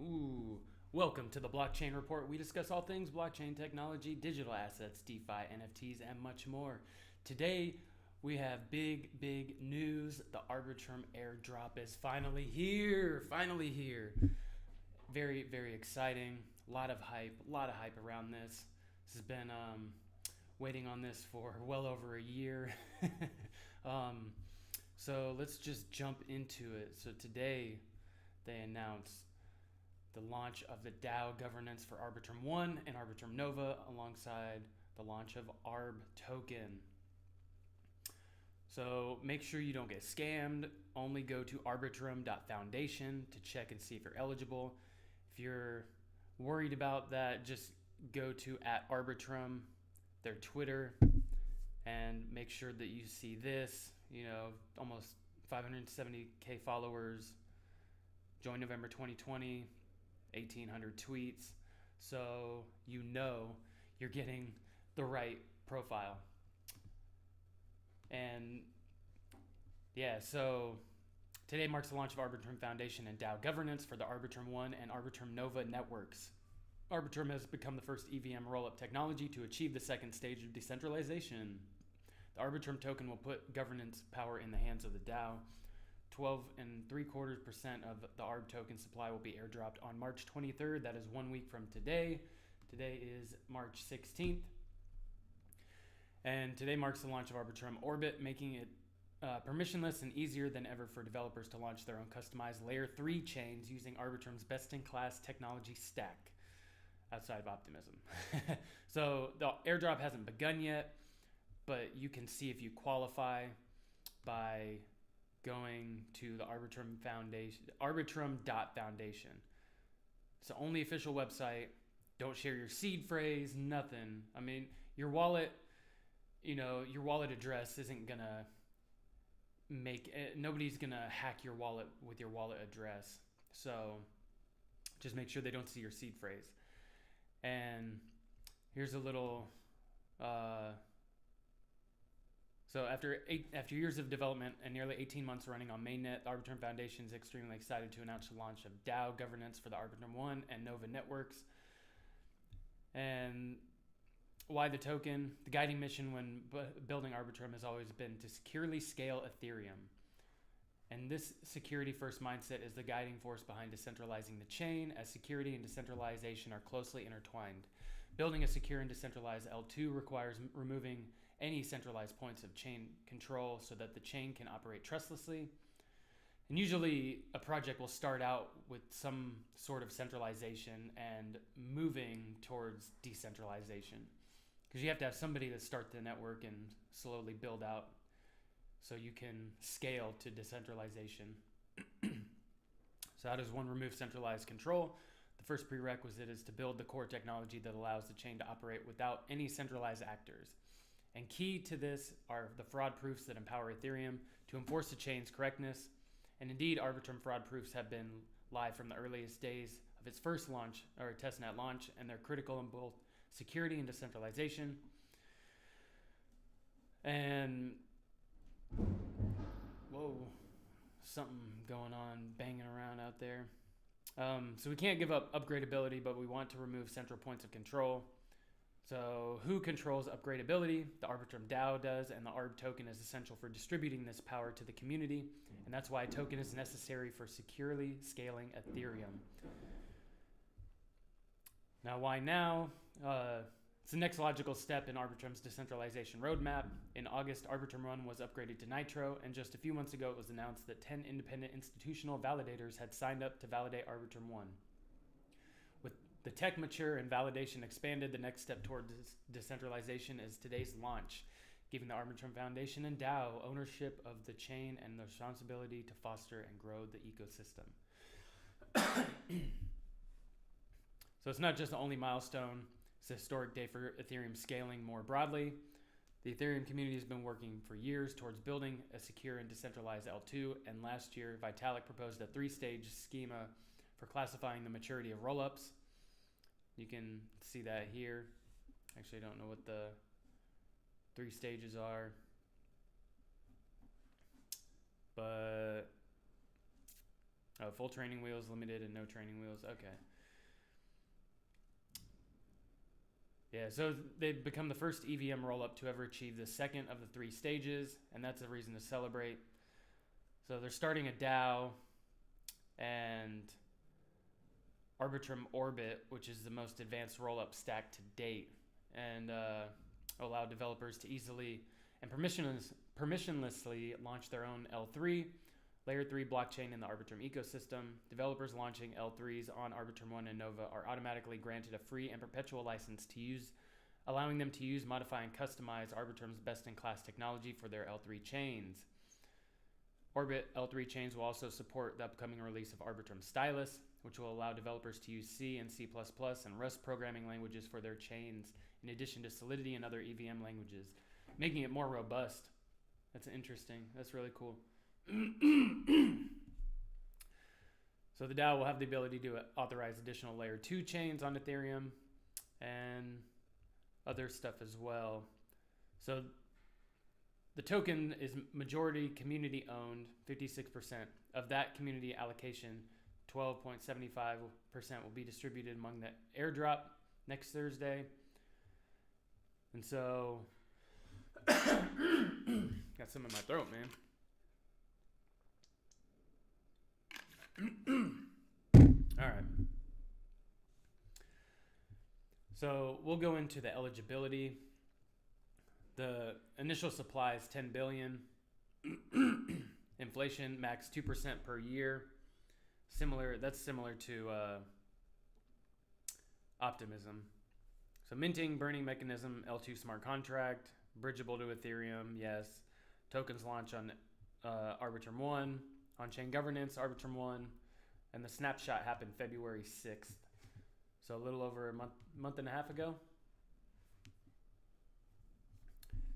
Ooh, welcome to the Blockchain Report. We discuss all things blockchain technology, digital assets, DeFi, NFTs, and much more. Today, we have big news. The Arbitrum Airdrop is finally here. Finally here. Very exciting. A lot of hype around this. This has been waiting on this for well over a year. So let's just jump into it. So today, they announced the launch of the DAO governance for Arbitrum 1 and Arbitrum Nova alongside the launch of ARB token. So make sure you don't get scammed. Only go to arbitrum.foundation to check and see if you're eligible. If you're worried about that, just go to @Arbitrum, their Twitter, and make sure that you see this. Almost 570K followers. Join November 2020. 1,800 tweets, so you're getting the right profile. And so today marks the launch of Arbitrum Foundation and DAO governance for the Arbitrum 1 and Arbitrum Nova networks. Arbitrum has become the first EVM rollup technology to achieve the second stage of decentralization. The Arbitrum token will put governance power in the hands of the DAO. 12.75% of the ARB token supply will be airdropped on March 23rd. That is 1 week from today. Today is March 16th. And today marks the launch of Arbitrum Orbit, making it permissionless and easier than ever for developers to launch their own customized Layer 3 chains using Arbitrum's best-in-class technology stack outside of Optimism. So the airdrop hasn't begun yet, but you can see if you qualify by going to the Arbitrum Foundation, arbitrum.foundation. It's the only official website. Don't share your seed phrase, nothing. I mean, your wallet address isn't gonna nobody's gonna hack your wallet with your wallet address. So just make sure they don't see your seed phrase. And here's a little So after years of development and nearly 18 months running on mainnet, the Arbitrum Foundation is extremely excited to announce the launch of DAO governance for the Arbitrum 1 and Nova networks. And why the token? The guiding mission when building Arbitrum has always been to securely scale Ethereum. And this security-first mindset is the guiding force behind decentralizing the chain, as security and decentralization are closely intertwined. Building a secure and decentralized L2 requires removing any centralized points of chain control so that the chain can operate trustlessly. And usually a project will start out with some sort of centralization and moving towards decentralization, because you have to have somebody to start the network and slowly build out so you can scale to decentralization. So how does one remove centralized control? The first prerequisite is to build the core technology that allows the chain to operate without any centralized actors. And key to this are the fraud proofs that empower Ethereum to enforce the chain's correctness. And indeed, Arbitrum fraud proofs have been live from the earliest days of its first launch, or testnet launch, and they're critical in both security and decentralization. And whoa, something going on, banging around out there. So we can't give up upgradability, but we want to remove central points of control. So who controls upgradability? The Arbitrum DAO does, and the ARB token is essential for distributing this power to the community, and that's why a token is necessary for securely scaling Ethereum. Now, why now? It's the next logical step in Arbitrum's decentralization roadmap. In August, Arbitrum 1 was upgraded to Nitro, and just a few months ago it was announced that 10 independent institutional validators had signed up to validate Arbitrum 1. With the tech mature and validation expanded, the next step toward decentralization is today's launch, giving the Arbitrum Foundation and DAO ownership of the chain and the responsibility to foster and grow the ecosystem. So it's not just the only milestone. It's a historic day for Ethereum scaling more broadly. The Ethereum community has been working for years towards building a secure and decentralized L2, and last year, Vitalik proposed a 3-stage schema for classifying the maturity of rollups. You can see that here. Actually, I don't know what the 3 stages are, but Oh, full training wheels, limited, and no training wheels. Okay. Yeah, so they've become the first EVM rollup to ever achieve the second of the 3 stages, and that's a reason to celebrate. So they're starting a DAO and Arbitrum Orbit, which is the most advanced rollup stack to date, and allow developers to easily and permissionlessly launch their own L3, Layer 3 blockchain in the Arbitrum ecosystem. Developers launching L3s on Arbitrum 1 and Nova are automatically granted a free and perpetual license to use, allowing them to use, modify, and customize Arbitrum's best-in-class technology for their L3 chains. Orbit L3 chains will also support the upcoming release of Arbitrum Stylus, which will allow developers to use C and C++ and Rust programming languages for their chains, in addition to Solidity and other EVM languages, making it more robust. That's interesting. That's really cool. So the DAO will have the ability to authorize additional layer 2 chains on Ethereum and other stuff as well. So the token is majority community owned, 56%. Of that community allocation, 12.75% will be distributed among the airdrop next Thursday. And so, got some in my throat, man. All right. So we'll go into the eligibility. The initial supply is 10 billion. Inflation max 2% per year. That's similar to Optimism. So minting, burning mechanism, L2 smart contract, bridgeable to Ethereum, yes. Tokens launch on Arbitrum 1. On-chain governance, Arbitrum 1, and the snapshot happened February 6th. So a little over a month and a half ago.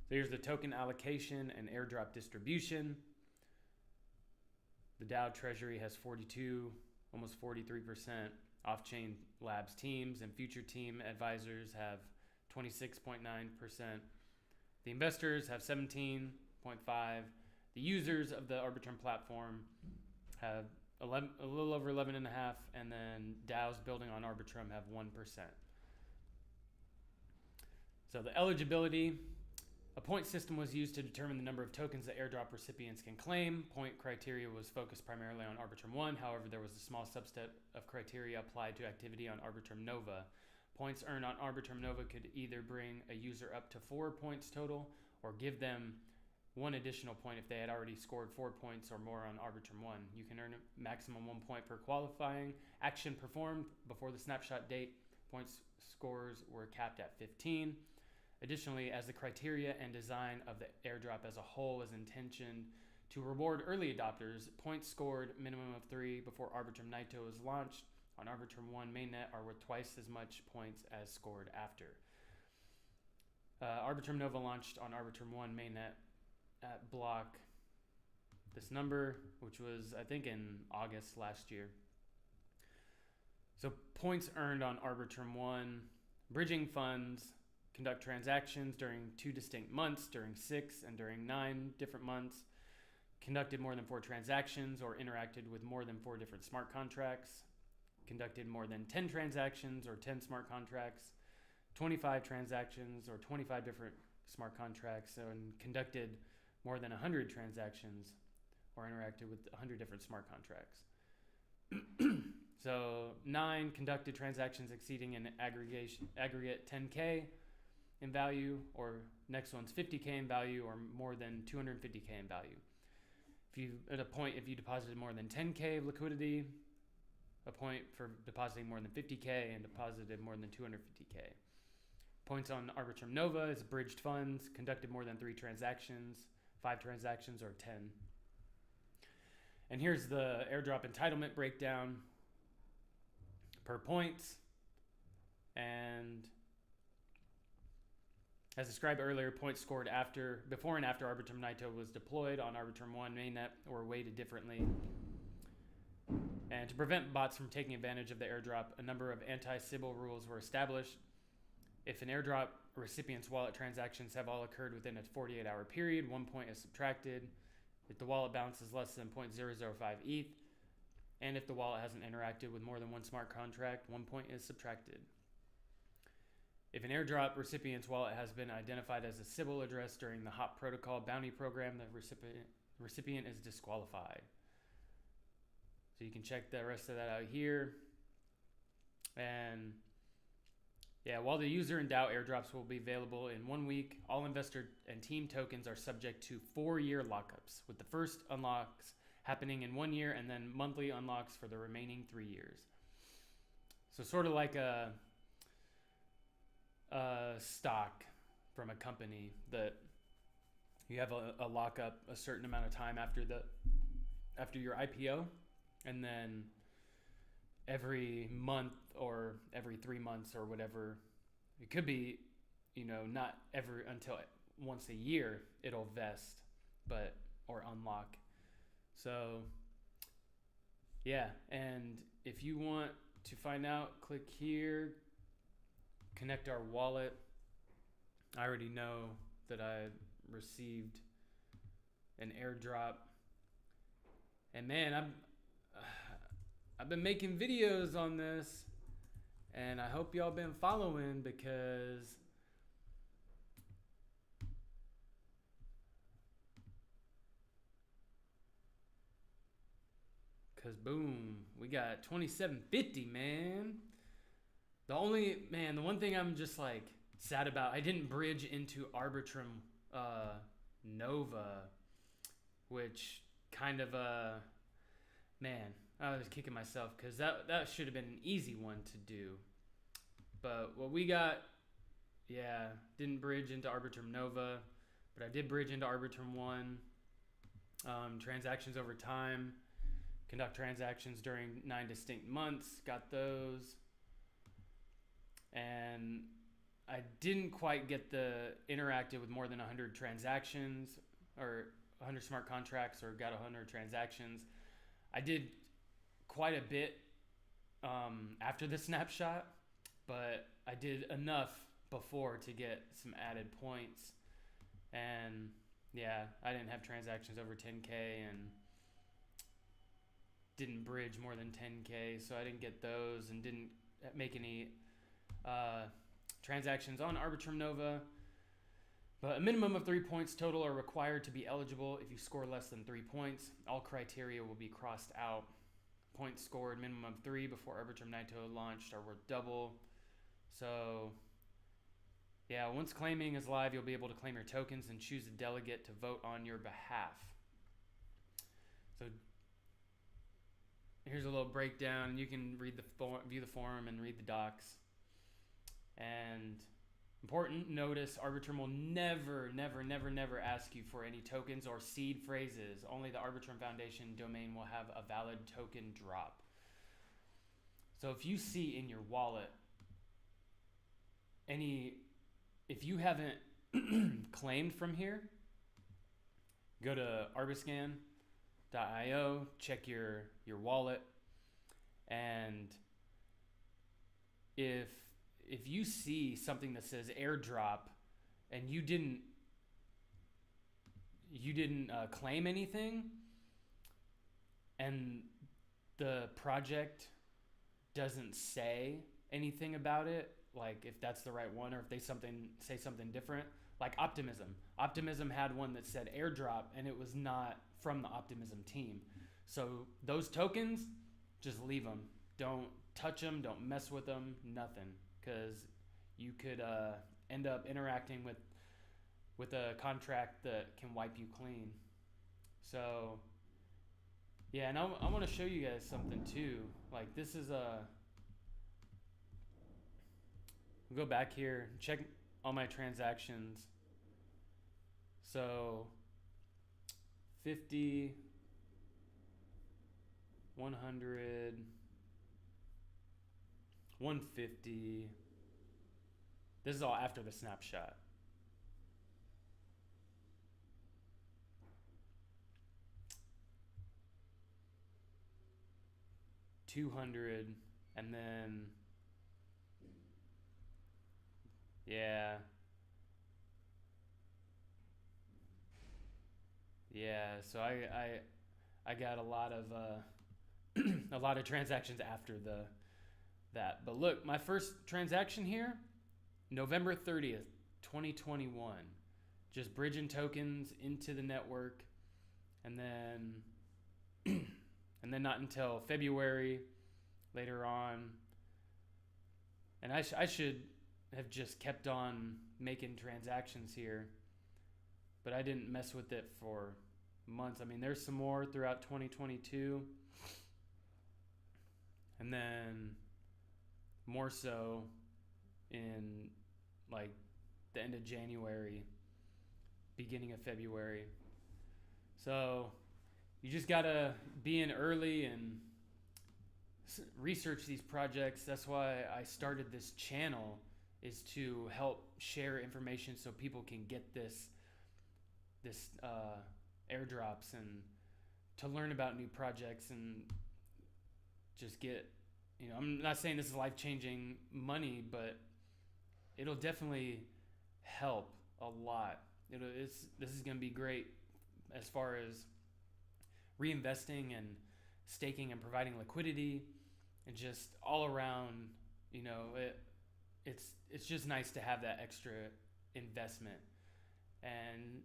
So here's the token allocation and airdrop distribution. The DAO treasury has 42, almost 43%. Off-chain labs teams and future team advisors have 26.9%. The investors have 17.5%. The users of the Arbitrum platform have a little over 11.5%, and then DAOs building on Arbitrum have 1%. So the eligibility, a point system was used to determine the number of tokens that airdrop recipients can claim. Point criteria was focused primarily on Arbitrum 1. However, there was a small subset of criteria applied to activity on Arbitrum Nova. Points earned on Arbitrum Nova could either bring a user up to 4 points total or give them 1 additional point if they had already scored 4 points or more on Arbitrum 1. You can earn a maximum 1 point per qualifying action performed before the snapshot date. Points scores were capped at 15. Additionally, as the criteria and design of the airdrop as a whole is intentioned to reward early adopters, points scored minimum of 3 before Arbitrum Nito is launched on Arbitrum 1 mainnet are worth twice as much points as scored after. Arbitrum Nova launched on Arbitrum 1 mainnet at block this number, which was I think in August last year. So points earned on Arbitrum 1, bridging funds conduct transactions during 2 distinct months, during 6 and during 9 different months, conducted more than 4 transactions or interacted with more than 4 different smart contracts, conducted more than 10 transactions or 10 smart contracts, 25 transactions or 25 different smart contracts, and conducted more than 100 transactions or interacted with 100 different smart contracts. So 9 conducted transactions exceeding an aggregate 10K in value, or next one's 50K in value or more than 250K in value. If you deposited more than 10K of liquidity, a point for depositing more than 50K and deposited more than 250K. Points on Arbitrum Nova is bridged funds, conducted more than 3 transactions, 5 transactions, or 10. And here's the airdrop entitlement breakdown per points. And as described earlier, points scored before and after Arbitrum Nito was deployed on Arbitrum 1 mainnet were weighted differently. And to prevent bots from taking advantage of the airdrop, a number of anti-Sybil rules were established. If an airdrop recipient's wallet transactions have all occurred within a 48-hour period, 1 point is subtracted. If the wallet balance is less than 0.005 ETH, And if the wallet hasn't interacted with more than one smart contract, 1 point is subtracted. If an airdrop recipient's wallet has been identified as a Sybil address during the HOP protocol bounty program, the recipient is disqualified. So you can check the rest of that out here. And yeah, while the user in doubt airdrops will be available in 1 week, all investor and team tokens are subject to 4-year lockups, with the first unlocks happening in 1 year and then monthly unlocks for the remaining 3 years. So sort of like a stock from a company that you have a lockup a certain amount of time after your IPO, and then every month or every 3 months or whatever, it could be, not until once a year it'll vest, or unlock. So yeah, and if you want to find out, click here, connect our wallet. I already know that I received an airdrop, and man, I've been making videos on this, and I hope y'all been following, because boom, we got 2750, man. The one thing I'm just like sad about, I didn't bridge into Arbitrum Nova, which kind of man, I was kicking myself, because that should have been an easy one to do. But what we got, didn't bridge into Arbitrum Nova, but I did bridge into Arbitrum 1. Transactions over time, conduct transactions during 9 distinct months, got those. And I didn't quite get the interacted with more than 100 transactions or 100 smart contracts, or got 100 transactions. I did quite a bit after the snapshot, but I did enough before to get some added points. And yeah, I didn't have transactions over 10K and didn't bridge more than 10K, so I didn't get those, and didn't make any transactions on Arbitrum Nova. But a minimum of 3 points total are required to be eligible. If you score less than 3 points, all criteria will be crossed out. Points scored minimum of 3 before Arbitrum Naito launched are worth double. So yeah, once claiming is live, you'll be able to claim your tokens and choose a delegate to vote on your behalf. So here's a little breakdown. You can read view the forum and read the docs. And important notice, Arbitrum will never ask you for any tokens or seed phrases. Only the Arbitrum Foundation domain will have a valid token drop. So if you see in your wallet if you haven't claimed from here, go to arbiscan.io, check your wallet, and if you see something that says airdrop and you didn't claim anything, and the project doesn't say anything about it, like if that's the right one, or if they say something different, like Optimism had one that said airdrop, and it was not from the Optimism team. So those tokens, just leave them. Don't touch them. Don't mess with them. Nothing, because you could end up interacting with a contract that can wipe you clean. So yeah, and I want to show you guys something too. Like this is we'll go back here, check all my transactions. So 50, 100, 150. This is all after the snapshot. $200, and then yeah, so I got a lot of a lot of transactions after that. But look, my first transaction here, November 30th, 2021. Just bridging tokens into the network, and then not until February later on. And I should have just kept on making transactions here, but I didn't mess with it for months. I mean, there's some more throughout 2022, and then more so in like the end of January, beginning of February. So you just gotta be in early and research these projects. That's why I started this channel, is to help share information so people can get this airdrops, and to learn about new projects, and just get, I'm not saying this is life-changing money, but it'll definitely help a lot. This is going to be great as far as reinvesting and staking and providing liquidity, and just all around, it's just nice to have that extra investment. And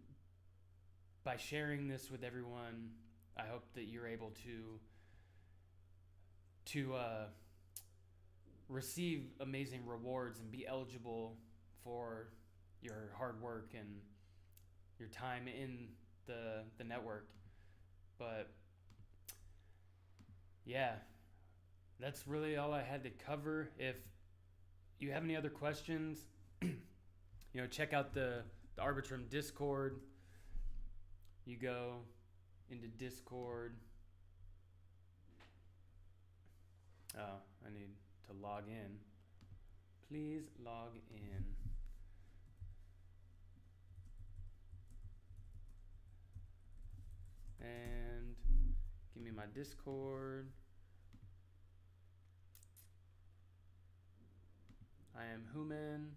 by sharing this with everyone, I hope that you're able to receive amazing rewards and be eligible for your hard work and your time in the network. But yeah, that's really all I had to cover. If you have any other questions, check out the Arbitrum Discord. You go into Discord. Oh, I need to log in. Please log in. And give me my Discord. I am human.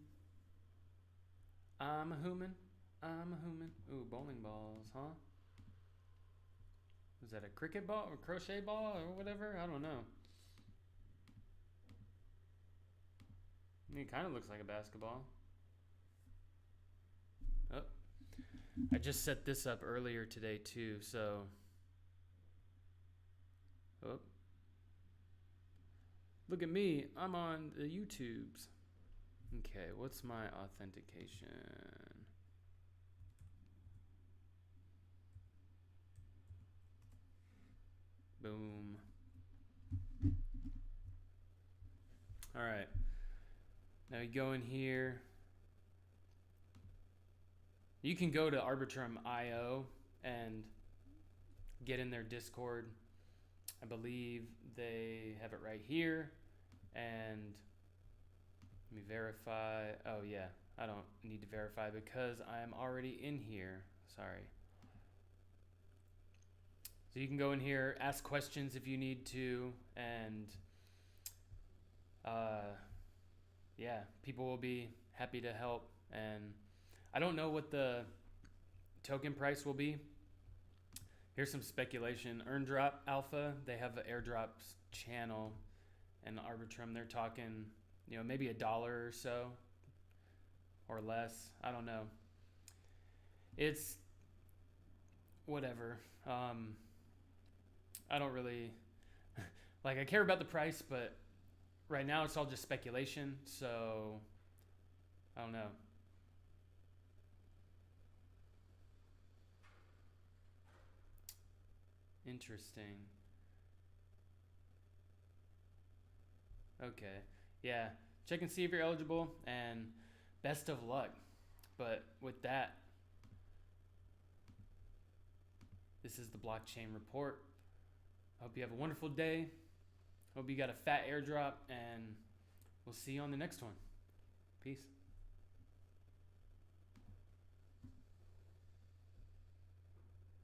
I'm a human. I'm a human. Ooh, bowling balls, huh? Is that a cricket ball or crochet ball or whatever? I don't know. I mean, it kind of looks like a basketball. Oh, I just set this up earlier today too, so. Oh. Look at me, I'm on the YouTubes. Okay, what's my authentication? Boom. All right. Now you go in here. You can go to Arbitrum IO and get in their Discord. I believe they have it right here. And let me verify. Oh yeah, I don't need to verify because I'm already in here. Sorry. So you can go in here, ask questions if you need to, and yeah, people will be happy to help. And I don't know what the token price will be. Here's some speculation. Airdrop Alpha, they have an airdrops channel, and Arbitrum, they're talking, maybe $1 or so or less. I don't know. It's whatever. I don't really I care about the price, but right now it's all just speculation, so I don't know. Interesting. Okay. Yeah. Check and see if you're eligible, and best of luck. But with that, this is the blockchain report. I hope you have a wonderful day. Hope you got a fat airdrop, and we'll see you on the next one. Peace.